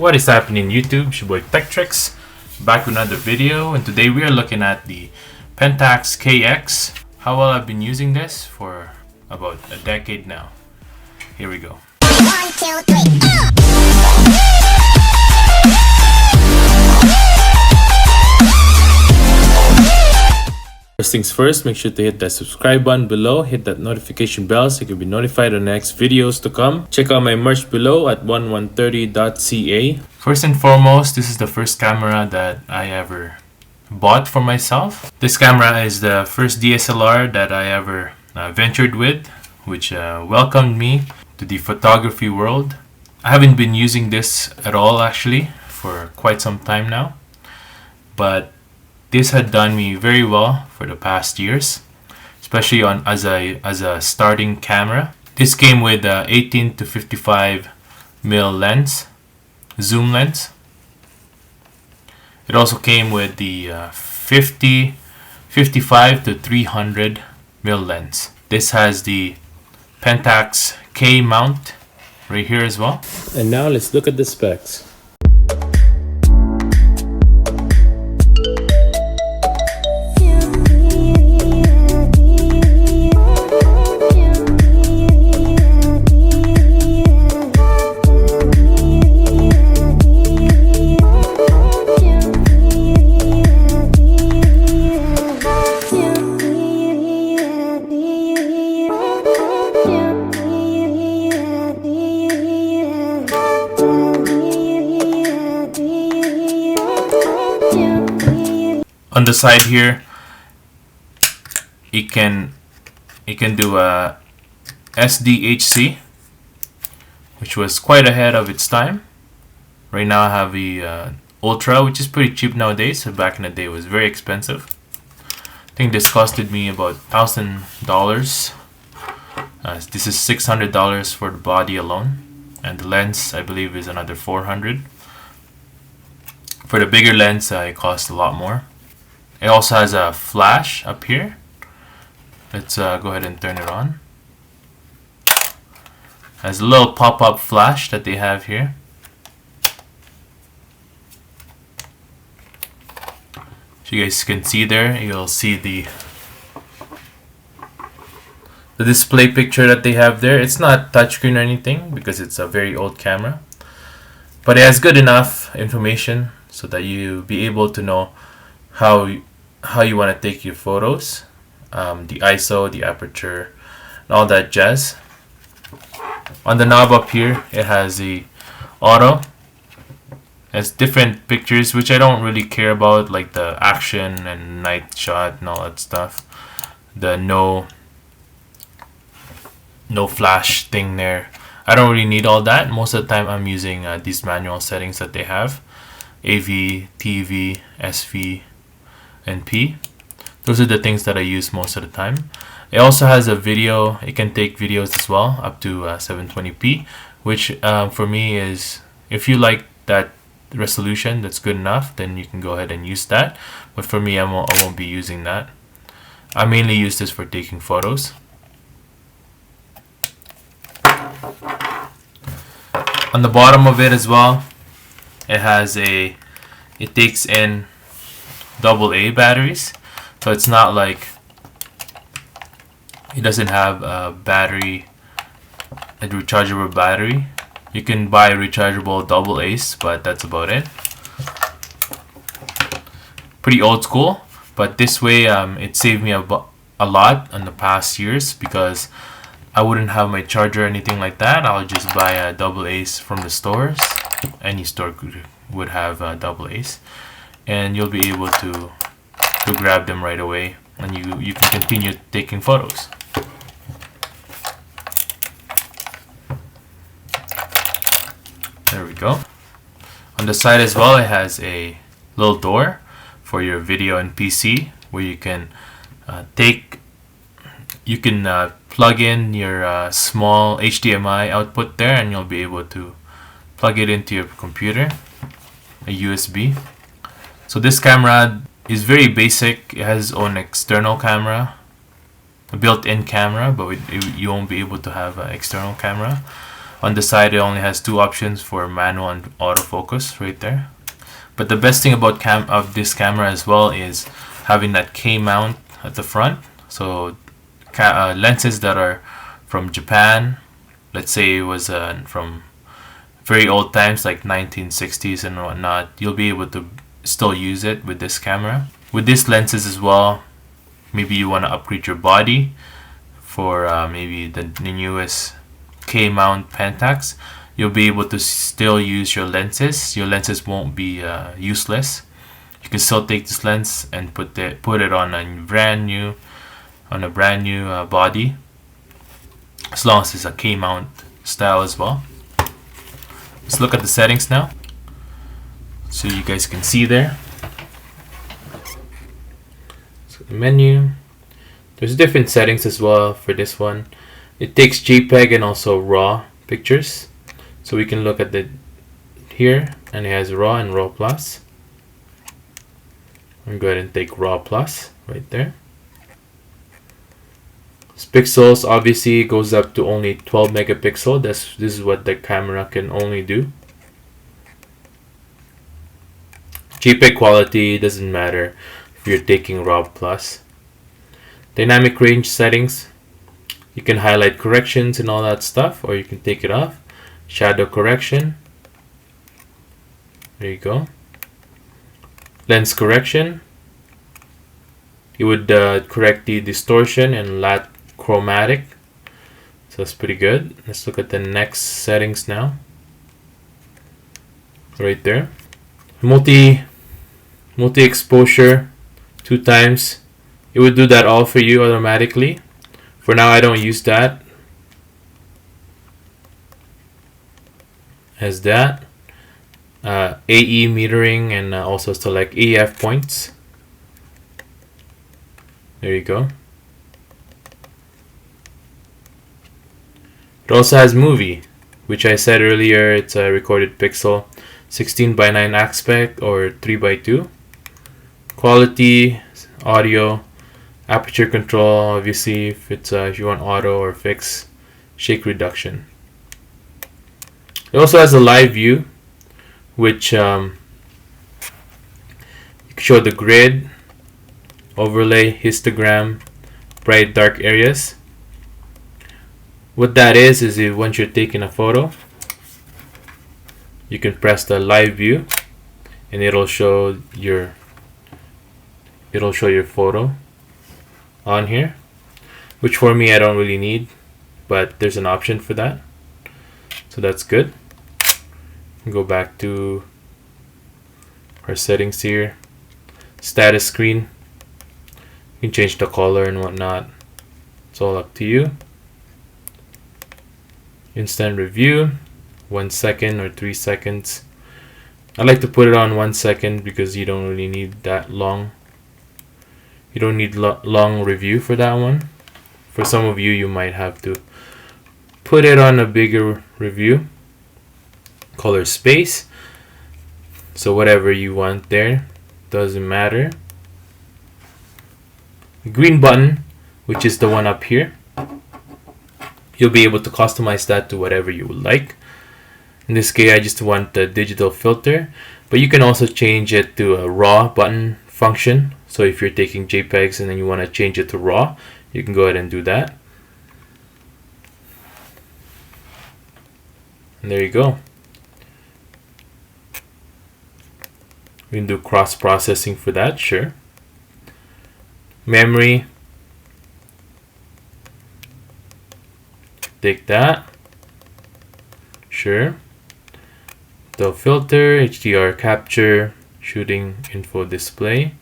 What is happening YouTube? It's your boy Pectrix, back with another video, and today we are looking at the Pentax K-x. How well I've been using this for about a decade now. Here we go. 1, 2, 3, First things first, make sure to hit that subscribe button below, hit that notification bell so you can be notified on the next videos to come. Check out my merch below at 1130.ca. First and foremost, this is the first camera that I ever bought for myself. This camera is the first DSLR that I ever ventured with, which welcomed me to the photography world. I haven't been using this at all actually for quite some time now, but this had done me very well for the past years, especially as a starting camera. This came with 18 to 55 mil lens, zoom lens. It also came with the 55 to 300 mil lens. This has the Pentax K mount right here as well. And now let's look at the specs. On the side here, it can do a SDHC, which was quite ahead of its time. Right now I have the Ultra, which is pretty cheap nowadays. So back in the day it was very expensive. I think this costed me about $1,000. This is $600 for the body alone, and the lens I believe is another $400. For the bigger lens it costs a lot more. It also has a flash up here. Let's go ahead and turn it on. Has a little pop-up flash that they have here. So you guys can see there, you'll see the display picture that they have there. It's not touchscreen or anything because it's a very old camera, but it has good enough information so that you be able to know how you want to take your photos, the ISO, the aperture, and all that jazz. On the knob up here, it has the auto. It has different pictures, which I don't really care about, like the action and night shot and all that stuff. The no flash thing there, I don't really need all that. Most of the time I'm using these manual settings that they have: AV, TV, SV, and P. Those are the things that I use most of the time. It also has a video. It can take videos as well up to 720p, which for me is, if you like that resolution, that's good enough, then you can go ahead and use that. But for me, I won't be using that. I mainly use this for taking photos. On the bottom of it as well, it takes in AA batteries, so it's not like it doesn't have a rechargeable battery. You can buy rechargeable AA's, but that's about it. Pretty old school, but this way it saved me a lot in the past years, because I wouldn't have my charger or anything like that. I'll just buy AA's from the stores. Any store would have AA's. And you'll be able to grab them right away, and you can continue taking photos. There we go. On the side as well, it has a little door for your video and PC, where you can plug in your small HDMI output there, and you'll be able to plug it into your computer, a USB. So this camera is very basic. It has its own external camera, a built-in camera, but you won't be able to have an external camera. On the side, it only has two options for manual and autofocus right there. But the best thing about this camera as well is having that K mount at the front. So lenses that are from Japan, let's say it was from very old times like 1960s and whatnot, you'll be able to still use it with this camera. With these lenses as well, maybe you want to upgrade your body for maybe the newest K mount Pentax. You'll be able to still use your lenses. Your lenses won't be useless. You can still take this lens and put it on a brand new body, as long as it's a K mount style as well. Let's look at the settings now, so you guys can see there. So the menu, there's different settings as well for this one. It takes JPEG and also RAW pictures. So we can look at the here, and it has RAW and RAW plus. I'm go ahead and take RAW plus right there. Pixels obviously goes up to only 12 megapixel. This is what the camera can only do. JPEG quality doesn't matter if you're taking RAW plus. Dynamic range settings, you can highlight corrections and all that stuff, or you can take it off. Shadow correction, there you go. Lens correction, it would correct the distortion and lat chromatic, so that's pretty good. Let's look at the next settings now. Right there, multi exposure 2 times. It would do that all for you automatically. For now, I don't use that. As that AE metering, and also select AF points. There you go. It also has movie, which I said earlier, it's a recorded pixel, 16:9 aspect or 3:2. Quality, audio, aperture control, obviously if you want auto or fix, shake reduction. It also has a live view, which you can show the grid, overlay, histogram, bright dark areas. What that is once you're taking a photo, you can press the live view and it'll show your photo on here, which for me I don't really need, but there's an option for that, so that's good. Go back to our settings here, status screen, you can change the color and whatnot, it's all up to you. Instant review, 1 second or 3 seconds. I like to put it on 1 second because you don't really need that long. You don't need long review for that one. For some of you, you might have to put it on a bigger review. Color space, so whatever you want there, doesn't matter. The green button, which is the one up here, you'll be able to customize that to whatever you would like. In this case, I just want the digital filter, but you can also change it to a RAW button function. So if you're taking JPEGs and then you want to change it to RAW, you can go ahead and do that. And there you go. We can do cross processing for that, sure. Memory, take that, sure. The filter, HDR capture, shooting info display,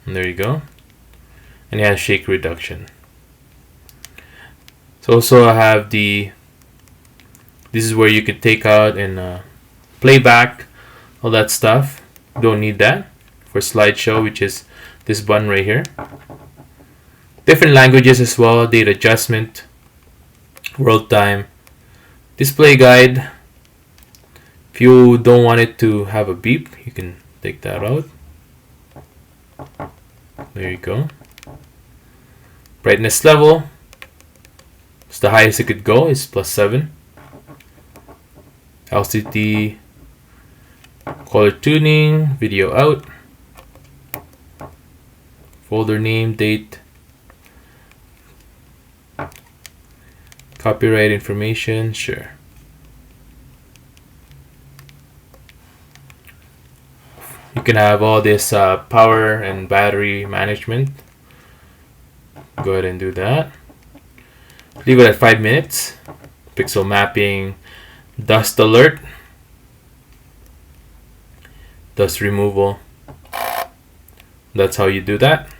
and there you go. And it has shake reduction. So also I have this is where you could take out and playback, all that stuff. Don't need that. For slideshow, which is this button right here. Different languages as well, date adjustment, world time, display guide. If you don't want it to have a beep, you can take that out. There you go. Brightness level, it's the highest it could go, is +7. LCD, color tuning, video out, folder name, date, copyright information, sure. You can have all this power and battery management. Go ahead and do that. Leave it at 5 minutes. Pixel mapping, dust alert, dust removal. That's how you do that.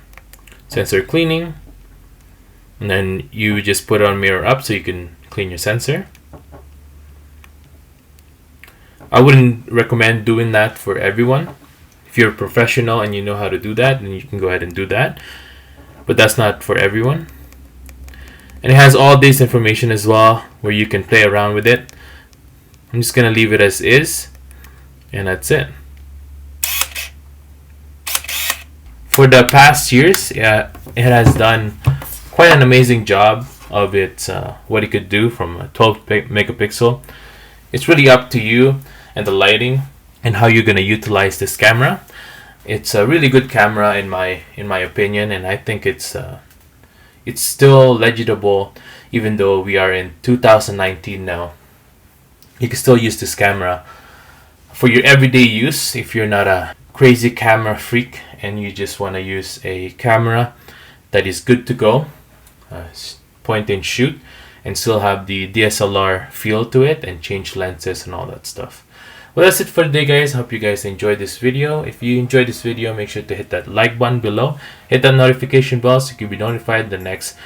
Sensor cleaning, and then you just put it on mirror up so you can clean your sensor. I wouldn't recommend doing that for everyone. If you're a professional and you know how to do that, then you can go ahead and do that, but that's not for everyone. And it has all this information as well where you can play around with it. I'm just gonna leave it as is, and that's it. For the past years, it has done quite an amazing job of its what it could do from a 12 megapixel. It's really up to you and the lighting and how you're gonna utilize this camera. It's a really good camera in my opinion, and I think it's still legible even though we are in 2019 now. You can still use this camera for your everyday use if you're not a crazy camera freak and you just want to use a camera that is good to go, point and shoot, and still have the DSLR feel to it and change lenses and all that stuff. Well, that's it for today, guys. Hope you guys enjoyed this video. If you enjoyed this video, make sure to hit that like button below. Hit that notification bell so you can be notified the next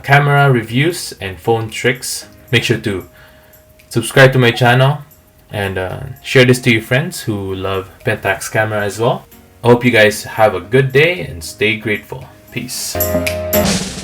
camera reviews and phone tricks. Make sure to subscribe to my channel and share this to your friends who love Pentax camera as well. I hope you guys have a good day and stay grateful. Peace.